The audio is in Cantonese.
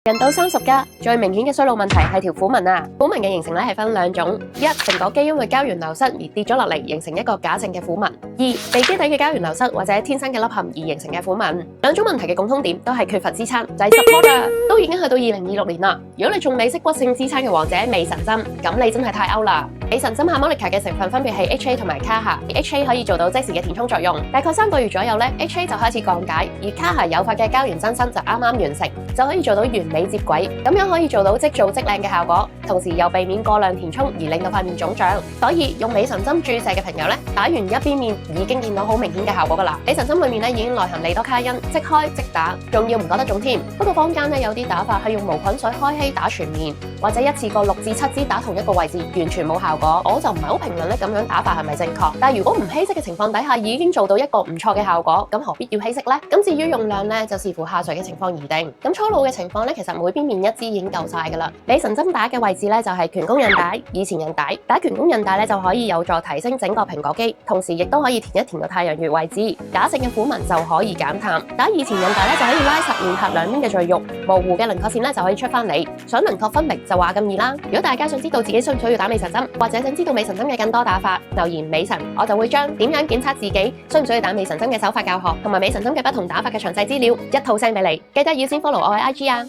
人到30+，最明顯嘅衰老問題係條虎紋啊！虎紋嘅形成咧係分兩種：一，成果基因為膠原流失而跌咗落嚟，形成一個假性嘅虎紋；二，地基底嘅膠原流失或者天生嘅凹陷而形成嘅虎紋。兩種問題嘅共通點都係缺乏支撐，就係 support 啊！都已經去到2026年啦，如果你仲未識骨性支撐嘅王者美神針，咁你真係太 out 啦！美神針 Harmonica 嘅成分分別係 HA 同埋卡夏，HA 可以做到即時嘅填充作用，大概3個月左右咧 ，HA 就開始降解，而卡夏誘發嘅膠原增生就啱啱完成，就可以做到完美接軌，咁樣可以做到即做即靚嘅效果，同時又避免過量填充而令到塊面腫脹。所以用美神針注射嘅朋友咧，打完一邊面已經見到好明顯嘅效果噶啦。美神針裏面咧已經內含利多卡因，即開即打，仲要唔覺得腫添。不過坊間咧有啲打法係用無菌水開稀打全面，或者一次過6至7支打同一個位置，完全冇效果。我就唔係好評論咧咁樣打法係咪正確，但係如果唔稀釋嘅情況底下已經做到一個唔錯嘅效果，咁何必要稀釋呢？咁至於用量咧，就視乎下垂嘅情況而定。咁初老嘅情況咧，其實每邊面1支已經夠晒噶啦。美神針打嘅位置咧就係顴弓韌帶、耳前韌帶。打顴弓韌帶咧就可以有助提升整個蘋果肌，同時亦都可以填一填個太陽穴位置，假性嘅虎紋就可以減淡。打耳前韌帶咧就可以拉實面頰兩邊嘅贅肉，模糊嘅輪廓線咧就可以出翻嚟。想輪廓分明就話咁易啦。如果大家想知道自己需唔需要打美神針，或者想知道美神針嘅更多打法，留言美神，我就會將點樣檢測自己需唔需要打美神針嘅手法教學，同埋美神針嘅不同打法嘅詳細資料一套 send 俾你。記得要先 follow 我嘅IG啊！